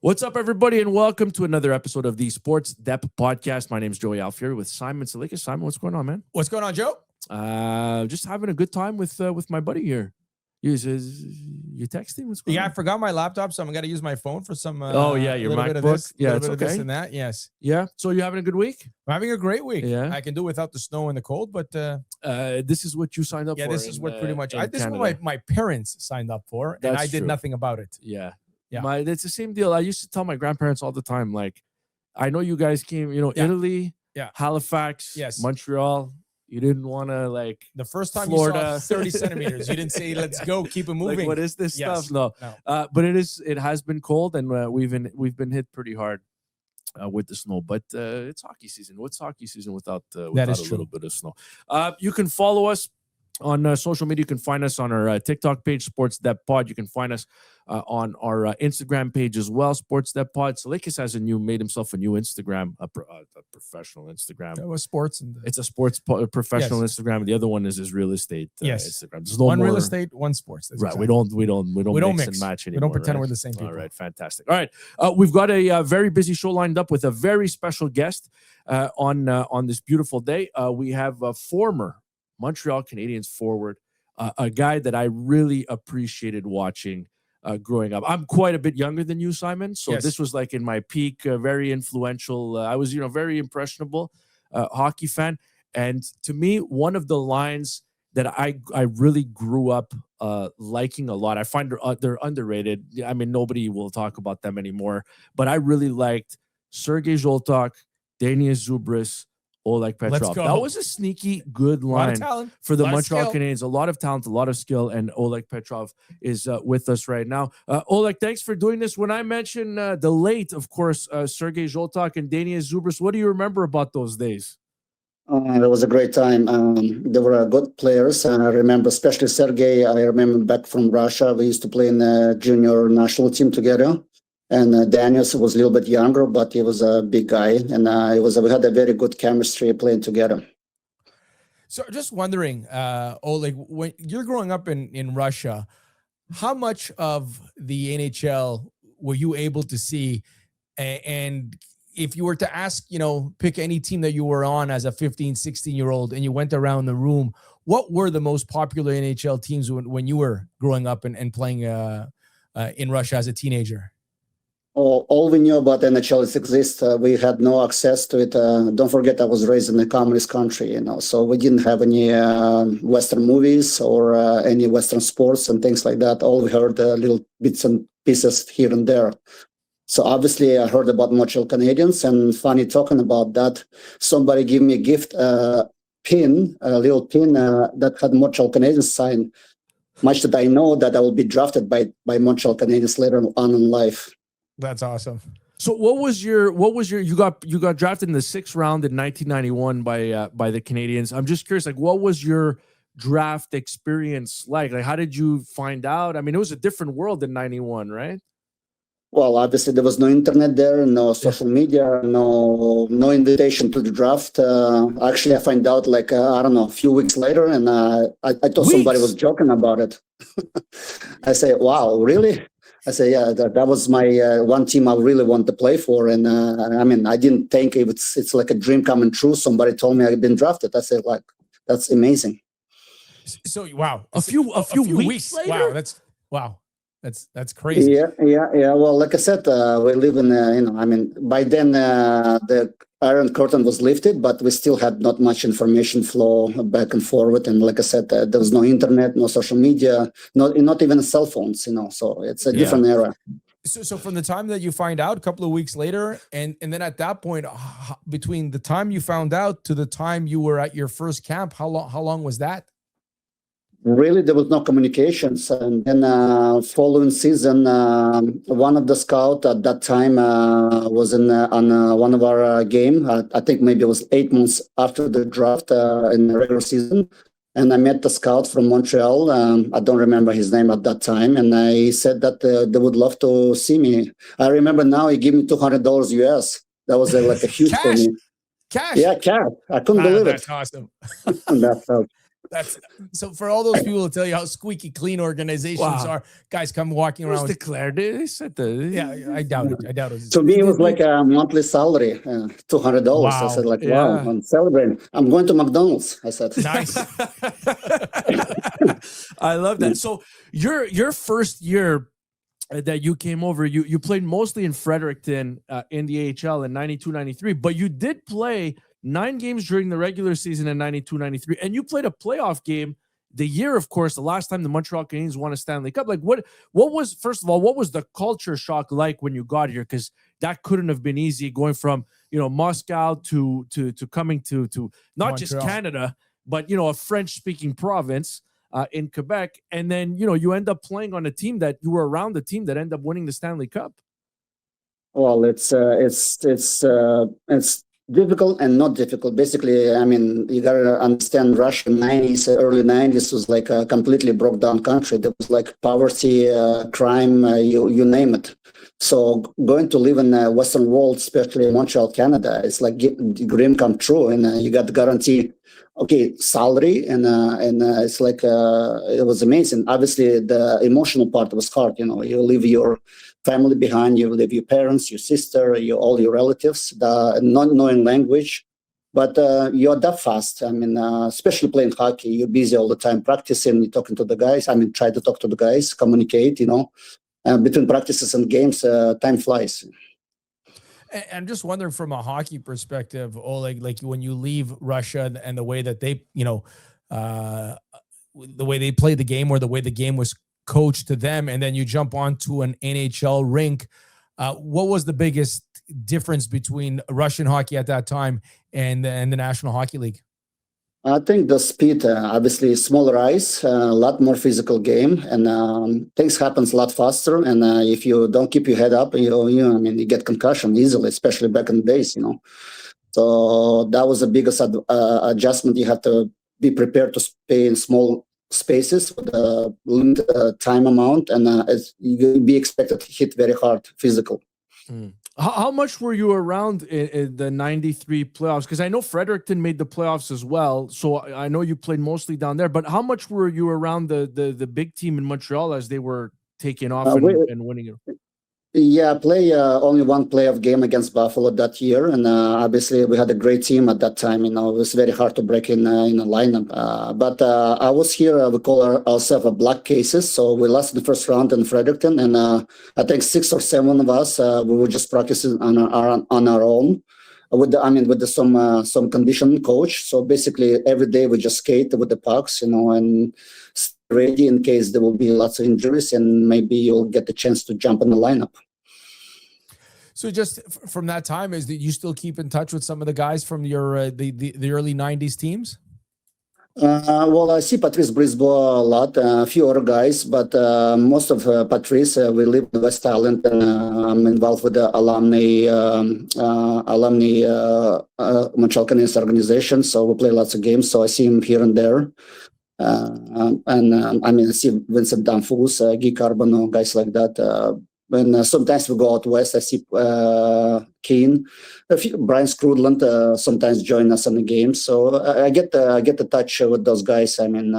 What's up, everybody, and welcome to another episode of the Sports Depth Podcast. My name is Joey Alfieri with Simon Tsalikis. Simon, what's going on, man? What's going on, Joe? Just having a good time with my buddy here. You texting? What's going on? I forgot my laptop, so I'm gonna use my phone for some. Your little MacBook. bit of this, Yeah, little it's bit of this okay. and that. Yes. Yeah. So you having a good week? I'm having a great week. Yeah. I can do without the snow and the cold, but This is what you signed up for. this is what pretty much. in This is Canada. what my parents signed up for, and That's I did true. nothing about it. Yeah. Yeah. It's the same deal. I used to tell my grandparents all the time, like, I know you guys came, Yeah. Italy, Yeah. Halifax, Yes. Montreal. You didn't want to, like, The first time Florida. you saw 30 centimeters, you didn't say, "Let's go, keep it moving." like, what is this Yes. stuff? No. But it has been cold, and we've been hit pretty hard with the snow. But it's hockey season. What's hockey season without a little bit of snow? You can follow us on social media. You can find us on our TikTok page, Sports Depth Pod. You can find us on our Instagram page as well, Sports Depth Pod. Tsalikis has made himself a new Instagram, a professional Instagram. That was sports, and It's a sports professional Instagram. The other one is his real estate Instagram. There's no one more, real estate, one sports. That's right. exactly. We don't mix and match anymore. We don't pretend right? we're the same people. All right, fantastic. All right, we've got a very busy show lined up with a very special guest on this beautiful day. We have a former Montreal Canadiens forward, a guy that I really appreciated watching growing up. I'm quite a bit younger than you, Simon, so Yes. this was like in my peak, very influential. I was, very impressionable hockey fan, and to me, one of the lines that I really grew up liking a lot. I find they're underrated. I mean, nobody will talk about them anymore, but I really liked Sergei Zoltok, Denis Zubris, Oleg Petrov. go. That was a sneaky good A lot of line talent for the lot of Montreal skill. Canadiens. A lot of talent, a lot of skill, and Oleg Petrov is with us right now. Oleg, thanks for doing this. When I mention the late, of course, Sergei Zoltok and Denis Zubris, what do you remember about those days? It was a great time. They were good players. I remember, especially Sergei. I remember back from Russia. We used to play in the junior national team together. And Daniel was a little bit younger, but he was a big guy. And we had a very good chemistry playing together. So just wondering, Oleg, when you're growing up in Russia, how much of the NHL were you able to see? And if you were to ask, pick any team that you were on as a 15, 16-year-old and you went around the room, what were the most popular NHL teams when you were growing up and playing in Russia as a teenager? All we knew about NHL exists. We had no access to it. Don't forget, I was raised in a communist country, so we didn't have any Western movies or any Western sports and things like that. All we heard little bits and pieces here and there. So obviously, I heard about Montreal Canadiens, and funny talking about that, somebody gave me a gift, a little pin that had Montreal Canadiens sign. Much did I know that I will be drafted by Montreal Canadiens later on in life. That's awesome. So what was your you got drafted in the 6th round in 1991 by the Canadiens. I'm just curious, like, what was your draft experience like? Like, how did you find out? I mean, it was a different world in 91, right? Well, obviously there was no internet there, no social media, no invitation to the draft. Actually, I find out a few weeks later, and I thought somebody was joking about it. I say, "Wow, really?" I say, "Yeah, that was my one team I really want to play for." And I didn't think it's like a dream coming true. Somebody told me I'd been drafted. I said, that's amazing. So wow, A few weeks later? Wow. That's crazy. Yeah. Well, like I said, we live in, by then the Iron Curtain was lifted, but we still had not much information flow back and forward. And like I said, there was no internet, no social media, not even cell phones, so it's a different era. So from the time that you find out, a couple of weeks later, and then at that point, between the time you found out to the time you were at your first camp, how long was that? Really, there was no communications. And then following season, one of the scouts at that time was on one of our game. I think maybe it was 8 months after the draft in the regular season. And I met the scout from Montreal. I don't remember his name at that time. And I said that they would love to see me. I remember now he gave me $200 US. That was like a huge for me. Cash? Yeah, cash. I couldn't believe it. That's awesome. That's how. That's so for all those people to tell you how squeaky clean organizations are, guys come walking It was around. declared. They said that. Yeah, I doubt it. I doubt it. To me, it was like a monthly salary, $200. I said, like, wow, I'm celebrating. I'm going to McDonald's. I said, nice. I love that. So your first year that you came over, you played mostly in Fredericton in the AHL in 92-93, but you did play 9 games during the regular season in 92-93, and you played a playoff game the year, of course, the last time the Montreal Canadiens won a Stanley Cup. Like, what was, first of all, what was the culture shock like when you got here? Because that couldn't have been easy, going from, you know, Moscow to coming to not Montreal. just Canada, but, you know, a French-speaking province in Quebec, and then, you know, you end up playing on a team that you were around the team that ended up winning the Stanley Cup. Well, it's difficult and not difficult. Basically, I mean, you gotta understand, Russia 90s, early 90s was like a completely broke down country. There was like poverty, crime, you name it. So going to live in the Western world, especially in Montreal, Canada, it's like dream come true, and you got the guarantee, okay, salary, and it's like it was amazing. Obviously, the emotional part was hard. You know, you leave your family behind, you leave your parents, your sister, all your relatives, not knowing language, but you adapt fast. I mean, especially playing hockey, you're busy all the time practicing, you're talking to the guys. I mean, try to talk to the guys, communicate, you know. Between practices and games, time flies. I'm just wondering, from a hockey perspective, Oleg, like when you leave Russia and the way that they, you know, the way they play the game, or the way the game was coached to them, and then you jump onto an NHL rink. What was the biggest difference between Russian hockey at that time and the National Hockey League? I think the speed, obviously smaller ice, a lot more physical game, and things happens a lot faster. And if you don't keep your head up, I mean, you get concussion easily, especially back in the days, you know. So that was the biggest adjustment. You have to be prepared to play in small spaces with a limited time amount, and you be expected to hit very hard physical. How much were you around in the 93 playoffs? Because I know Fredericton made the playoffs as well, so I know you played mostly down there. But how much were you around the big team in Montreal as they were taking off and winning it? Yeah, play only one playoff game against Buffalo that year, and obviously we had a great team at that time. You know, it was very hard to break in a lineup. But I was here. We call ourselves a black cases. So we lost the first round in Fredericton, and I think 6 or 7 of us we were just practicing on our own with some conditioning coach. So basically every day we just skate with the pucks, you know, and ready in case there will be lots of injuries, and maybe you'll get the chance to jump in the lineup. So just from that time, is that you still keep in touch with some of the guys from your the early 90s teams? Well, I see Patrice Brisbois a lot, a few other guys, but most of Patrice, we live in West Island, and I'm involved with the alumni Montreal Canadiens organization, so we play lots of games, so I see him here and there. I mean, I see Vincent Danfous, Guy Carbonneau, guys like that. And sometimes we go out west. I see Keane, Brian Scrudland sometimes join us on the games. So I get the touch with those guys. I mean,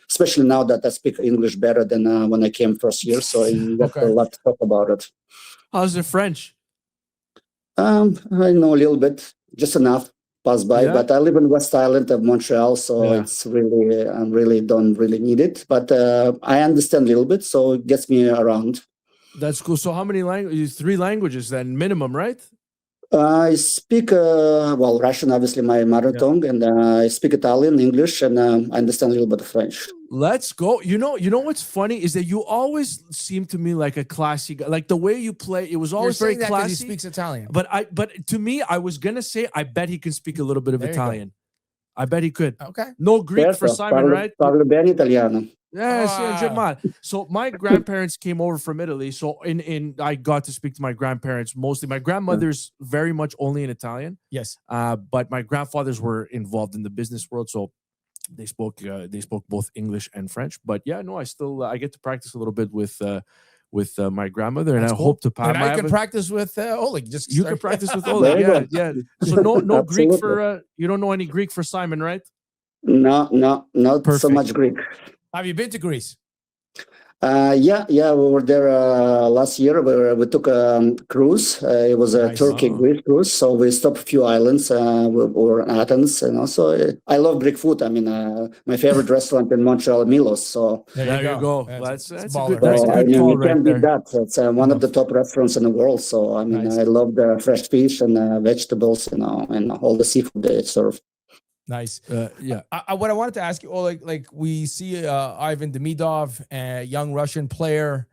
especially now that I speak English better than when I came first year. So you got a lot to talk about it. How's the French? I know a little bit, just enough. Pass by, but I live in West Island of Montreal, so it's really, I really don't really need it. But I understand a little bit, so it gets me around. That's cool. So how many languages? 3 languages then, minimum, right? I speak, Russian, obviously my mother tongue, and I speak Italian, English, and I understand a little bit of French. Let's go. You know what's funny is that you always seem to me like a classy guy. Like the way you play, it was always very classy. He speaks Italian. But to me, I was gonna say, I bet he can speak a little bit of Italian. I bet he could. Okay. No Greek for Simon, right? Parlo bene italiano. So my grandparents came over from Italy. So I got to speak to my grandparents mostly. My grandmother's very much only in Italian. Yes. But my grandfathers were involved in the business world, so they spoke both English and French. But yeah, no, I get to practice a little bit with my grandmother, and I hope to pass. And I can practice with Oleg. You can practice with Oleg. Yeah. So no Greek for you don't know any Greek for Simon, right? No, not so Perfect. much Greek. Have you been to Greece? Yeah, we were there last year. We took a cruise. It was a Nice. Turkey Oh. Greece cruise. So we stopped a few islands. We were in Athens, and also I love Greek food. I mean, my favorite restaurant in Montreal, Milos. So, There you go. That's That's a baller. good. That's a so I good mean, call you right can't beat there. that. It's one of the top restaurants in the world. So I mean, Nice. I love the fresh fish and vegetables, and all the seafood they serve. Nice. Yeah. What I wanted to ask you, Oleg, like we see Ivan Demidov, a young Russian player,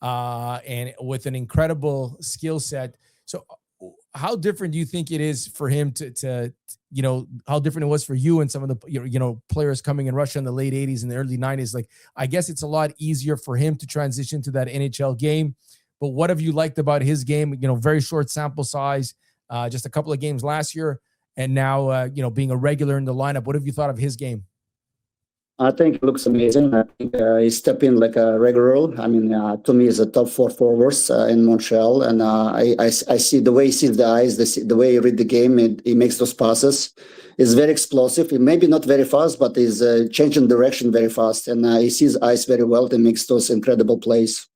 and with an incredible skill set. So, how different do you think it is for him to how different it was for you and some of the players coming in Russia in the late '80s and the early '90s? Like, I guess it's a lot easier for him to transition to that NHL game. But what have you liked about his game? Very short sample size, just a couple of games last year. And now, being a regular in the lineup, what have you thought of his game? I think it looks amazing. I think he stepped in like a regular. I mean, to me, he's a top 4 forwards in Montreal, and I see the way he sees the eyes, the way he read the game. He makes those passes. He's very explosive. He maybe not very fast, but he's changing direction very fast, and he sees eyes very well. And makes those incredible plays.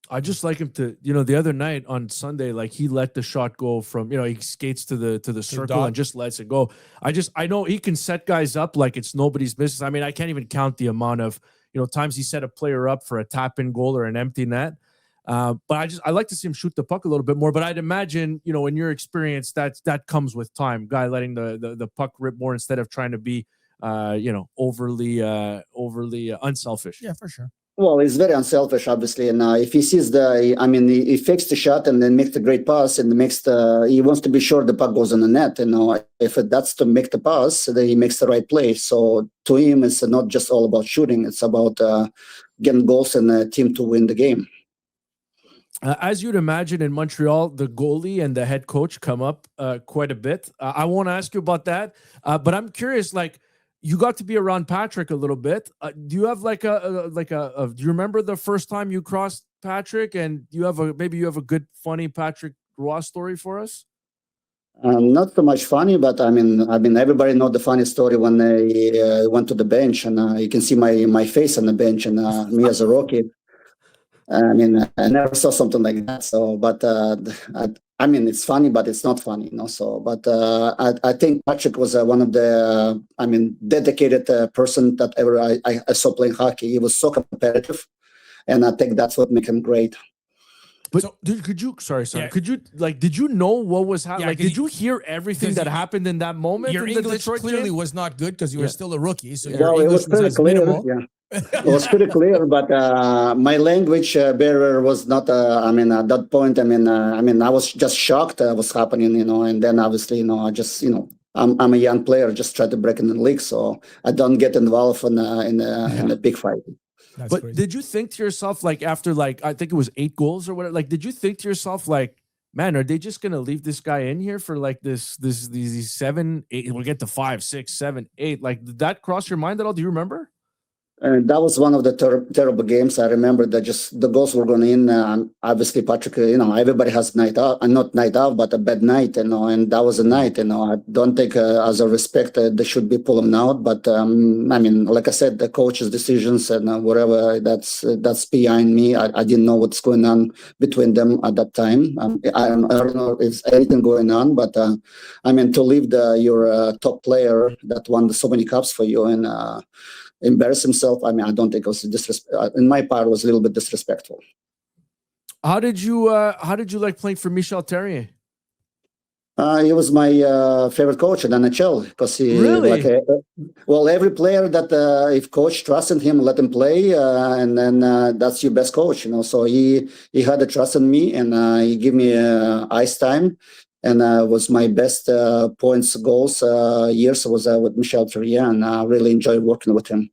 I just like him to, the other night on Sunday, like he let the shot go from, he skates to the circle and just lets it go. I know he can set guys up like it's nobody's business. I mean, I can't even count the amount of, times he set a player up for a tap-in goal or an empty net. But I like to see him shoot the puck a little bit more. But I'd imagine, in your experience, that comes with time. Guy letting the puck rip more instead of trying to be, overly unselfish. Yeah, for sure. Well, he's very unselfish, obviously, and if he sees he fakes the shot and then makes the great pass, and he wants to be sure the puck goes in the net. If that's to make the pass, then he makes the right play. So to him, it's not just all about shooting; it's about getting goals and a team to win the game. As you'd imagine, in Montreal, the goalie and the head coach come up quite a bit. I won't ask you about that, but I'm curious, like. You got to be around Patrick a little bit. Do you have do you remember the first time you crossed Patrick? And maybe you have a good, funny Patrick Roy story for us? Not so much funny, but I mean, everybody know the funny story when I went to the bench, and you can see my face on the bench, and me as a rookie. I mean, I never saw something like that. So, but I mean, it's funny, but it's not funny, So, but I think Patrick was one of the, dedicated person that ever I saw playing hockey. He was so competitive, and I think that's what made him great. But could you did you know what was happening? Did you hear everything that happened in that moment? Your English clearly was not good because you were still a rookie. So your English was minimal. Yeah. It was pretty clear, but my language barrier was not. At that point, I was just shocked. What's happening, and then obviously, I just, I'm a young player, just try to break in the league, so I don't get involved in a big fight. That's but crazy. Did you think to yourself, like after I think it was 8 goals or whatever, like did you think to yourself like, man, are they just gonna leave this guy in here for like these 7, 8? We'll get to 5, 6, 7, 8. Like, did that cross your mind at all? Do you remember? And that was one of the terrible games. I remember that just the goals were going in. Obviously, Patrick, everybody has night out, not night out, but a bad night, and that was a night. I don't take as a respect they should be pulling out. But like I said, the coach's decisions and whatever, that's behind me. I didn't know what's going on between them at that time. I don't know if anything going on, but to leave your top player that won so many cups for you and embarrass himself. I don't think it was in my part, it was a little bit disrespectful. How did you like playing for Michel Therrien? He was my favorite coach in NHL because he really every player that if coach trusted him, let him play, and then that's your best coach, So he had the trust in me, and he gave me ice time. And was my best points, goals years was with Michel Therrien, and I really enjoyed working with him.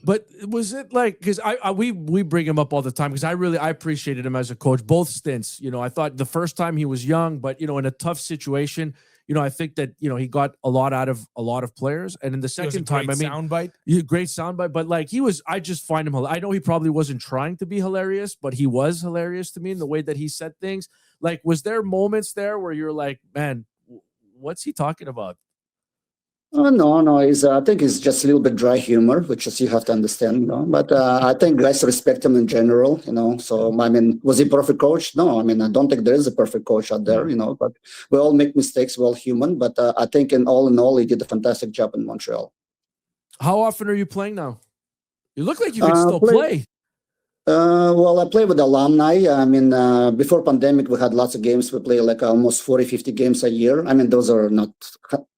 But was it like, because we bring him up all the time because I appreciated him as a coach, both stints. I thought the first time he was young, but in a tough situation, I think that he got a lot out of a lot of players. And in the second time, soundbite, great soundbite. But like I just find him. I know he probably wasn't trying to be hilarious, but he was hilarious to me in the way that he said things. Like, was there moments there where you're like, man, what's he talking about? Oh, no. I think it's just a little bit dry humor, which is you have to understand, But I think guys respect him in general, So I mean, was he a perfect coach? No, I mean, I don't think there is a perfect coach out there, But we all make mistakes, we're all human. But I think in all, he did a fantastic job in Montreal. How often are you playing now? You look like you can still play. Well, I play with alumni. I mean, before pandemic, we had lots of games. We play like almost 40, 50 games a year. I mean, those are not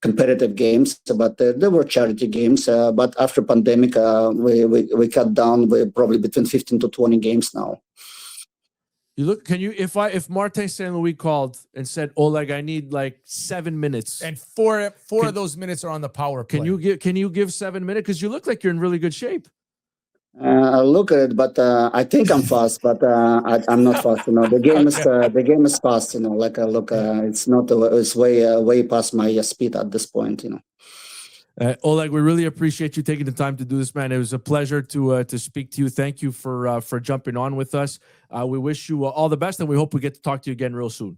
competitive games, but they were charity games. But after pandemic, we cut down. We're probably between 15 to 20 games now. You look. Can you? If Martin St. Louis called and said, "Oleg, I need like 7 minutes," and four of those minutes are on the power play. Can you give 7 minutes? Because you look like you're in really good shape. I look at it, but I think I'm fast, but I'm not fast. The game is fast. Like look, it's not. It's way past my speed at this point. Oleg, we really appreciate you taking the time to do this, man. It was a pleasure to speak to you. Thank you for jumping on with us. We wish you all the best, and we hope we get to talk to you again real soon.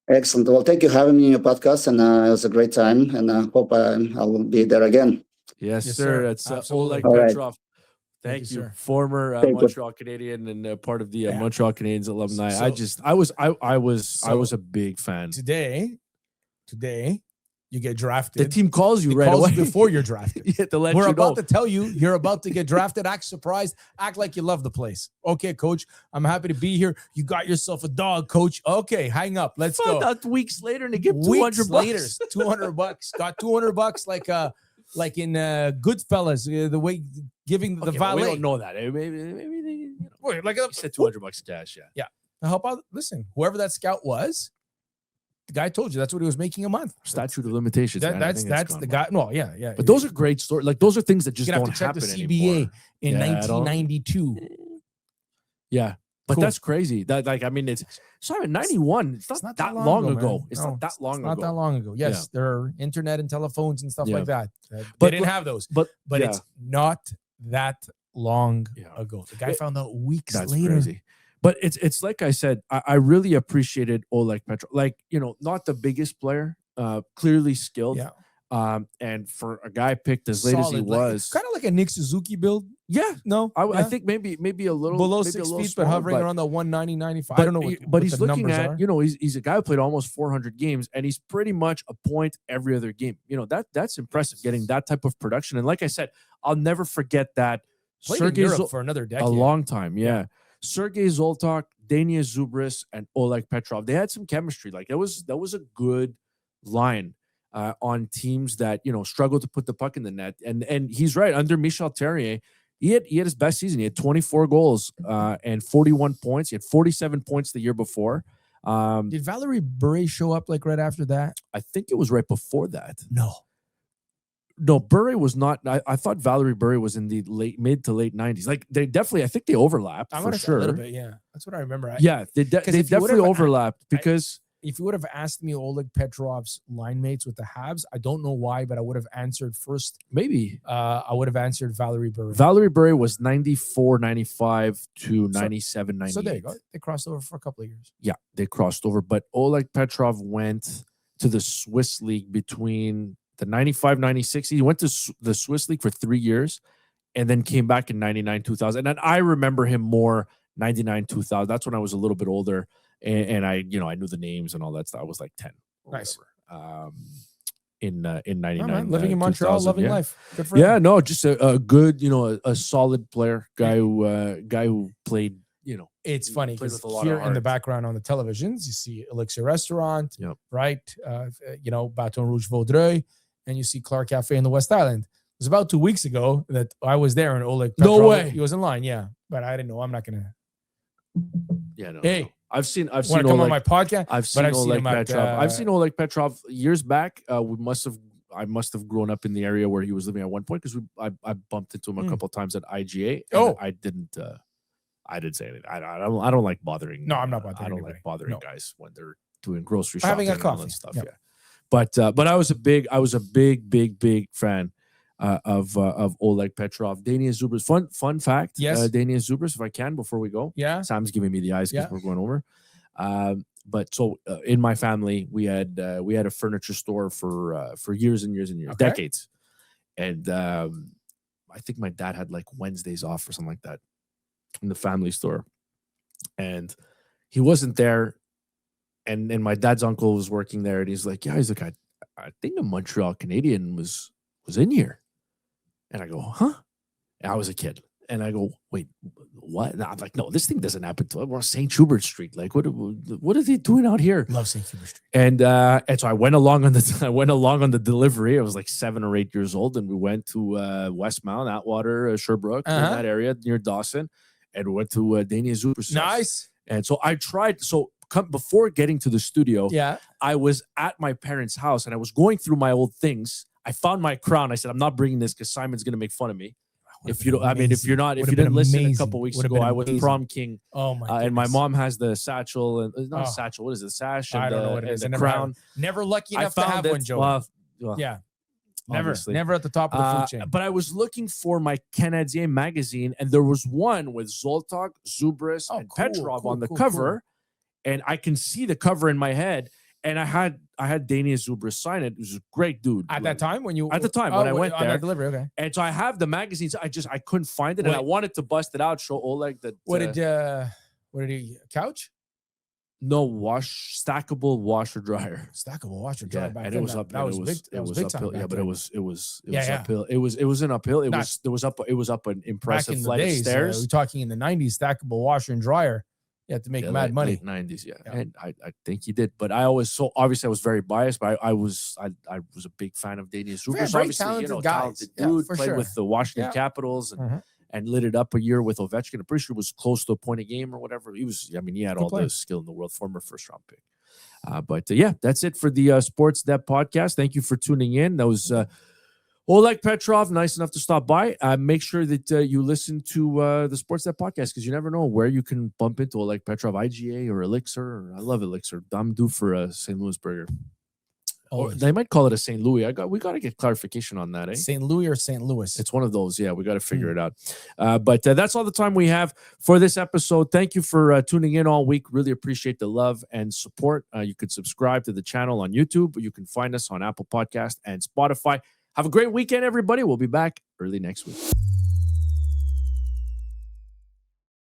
Excellent. Well, thank you for having me in your podcast, and it was a great time, and I hope I'll be there again. Yes, sir. That's Oleg All Petrov. Right. Thank you, former Montreal Canadian and part of the Montreal Canadiens alumni. I was a big fan. Today, you get drafted. The team calls you away before you're drafted. We're about to tell you you're about to get drafted. Act surprised. Act like you love the place. Okay, coach, I'm happy to be here. You got yourself a dog, coach. Okay, hang up. Let's go. Out weeks later, and they give $200. $200. Got $200 like in Goodfellas, the way giving the valet. We don't know that. Maybe like you said $200 cash. Yeah. Now help out. Listen, whoever that scout was, the guy told you that's what he was making a month. Statute of limitations. That's the guy. No, yeah. But those are great stories. Like those are things that just don't happen the CBA anymore. in 1992. Yeah. But that's crazy. That it's 91. It's not that long ago. It's not that long ago. Not that long ago. Yes, there are internet and telephones and stuff like that. They didn't have those. But it's not that long ago. The guy found out weeks later. Crazy. But it's like I said, I really appreciated Oleg Petrov. Like, not the biggest player, clearly skilled. Yeah. And for a guy picked as late as he was, kind of like a Nick Suzuki build. Yeah, no, I think maybe a little below 6 feet, but hovering around the 190, 95. I don't know but he's looking at, he's a guy who played almost 400 games, and he's pretty much a point every other game. That's impressive, getting that type of production. And like I said, I'll never forget that. Sergei for another decade, a long time, yeah. Sergei Zoltok, Dania Zubris, and Oleg Petrov. They had some chemistry. Like that was a good line. On teams that struggle to put the puck in the net, and he's right. Under Michel Terrier, he had his best season. He had 24 goals and 41 points. He had 47 points the year before. Did Valerie Bure show up like right after that? I think it was right before that. No, Bure was not. I thought Valerie Bure was in the mid to late 90s. Like they definitely, I think they overlapped for sure. A little bit, yeah. That's what I remember. They definitely overlapped because. If you would have asked me Oleg Petrov's line mates with the Habs, I don't know why, but I would have answered first. Maybe. I would have answered Valerie Bure. Valerie Bure was 94, 95 to 97, 98. So there you go. They crossed over for a couple of years. Yeah, they crossed over. But Oleg Petrov went to the Swiss League between the 95, 96. He went to the Swiss League for 3 years and then came back in 99, 2000. And I remember him more 99, 2000. That's when I was a little bit older. And I knew the names and all that stuff. I was like 10. Nice. In 99. Living in Montreal, loving life. Good for him. No, just a good, a solid player, guy who played, It's funny because here in the background on the televisions, you see Elixir Restaurant, right? Baton Rouge Vaudreuil, and you see Clark Cafe in the West Island. It was about 2 weeks ago that I was there and Oleg Petrov, no way. He was in line, but I didn't know. I'm not going to. Yeah, no. Hey. No. I've seen Oleg, come on my podcast. I've seen Oleg Petrov. I've seen Oleg Petrov years back. I must have grown up in the area where he was living at one point because I bumped into him a couple of times at IGA. I didn't say anything. I don't like bothering. No, I'm not bothering. I don't anybody. like bothering guys when they're doing grocery shopping, having a coffee and stuff. Yeah. But I was a big fan of Oleg Petrov. Dania Zubris. Fun fact. Yes. Dania Zubris, if I can, before we go. Yeah. Sam's giving me the eyes because we're going over. But so in my family, we had a furniture store for years and years and years, decades. And I think my dad had like Wednesdays off or something like that in the family store. And he wasn't there. And my dad's uncle was working there. And he's like, yeah, he's like, I think a Montreal Canadian was in here. And I go, huh? And I was a kid. And I go, wait, what? And I'm like, no, this thing doesn't happen to us. We're on St. Hubert Street. Like, what are they doing out here? Love St. Hubert Street. And so I went along on the delivery. I was like 7 or 8 years old, and we went to Westmount, Atwater, Sherbrooke, in that area near Dawson, and we went to Dania Zuber's. Nice. And so I tried. So before getting to the studio, I was at my parents' house, and I was going through my old things. I found my crown. I said, I'm not bringing this because Simon's going to make fun of me. If you don't, I mean, if you didn't listen a couple weeks ago, I was prom king. Oh my! And my mom has the satchel and not a satchel. What is it? Sash. And I don't know what it is. The crown. Never lucky enough to have one, Joe. Well, yeah, obviously. never at the top of the food chain. But I was looking for my Canadien magazine, and there was one with Zoltok, Zubris, and Petrov on the cover, and I can see the cover in my head. And I had Dania Zubris sign it. He was a great dude. At that time when when I went there. Delivery, okay. And so I have the magazines. I couldn't find it, and I wanted to bust it out, show Oleg that. What did he couch? No, stackable washer dryer. Stackable washer dryer. Yeah, and it was up. That was big. It was uphill. Yeah, but it was uphill. It was an uphill. It was up an impressive flight of stairs. We're talking in the 90s. Stackable washer and dryer. You have to make mad money. Late 90s, and I think he did. But I obviously I was very biased, but I was a big fan of Dania Zuber. Very talented dude, played with the Washington Capitals and lit it up a year with Ovechkin. I'm pretty sure it was close to a point a game or whatever. He had all the skill in the world, former first round pick. But that's it for the Sports Depth podcast. Thank you for tuning in. That was Oleg Petrov, nice enough to stop by. Make sure that you listen to the Sports Depth podcast, because you never know where you can bump into Oleg Petrov, IGA or Elixir. I love Elixir. I'm due for a St. Louis burger. Or they might call it a St. Louis. We got to get clarification on that, eh? St. Louis or St. Louis? It's one of those. Yeah, we got to figure it out. But that's all the time we have for this episode. Thank you for tuning in all week. Really appreciate the love and support. You could subscribe to the channel on YouTube. You can find us on Apple Podcast and Spotify. Have a great weekend, everybody. We'll be back early next week.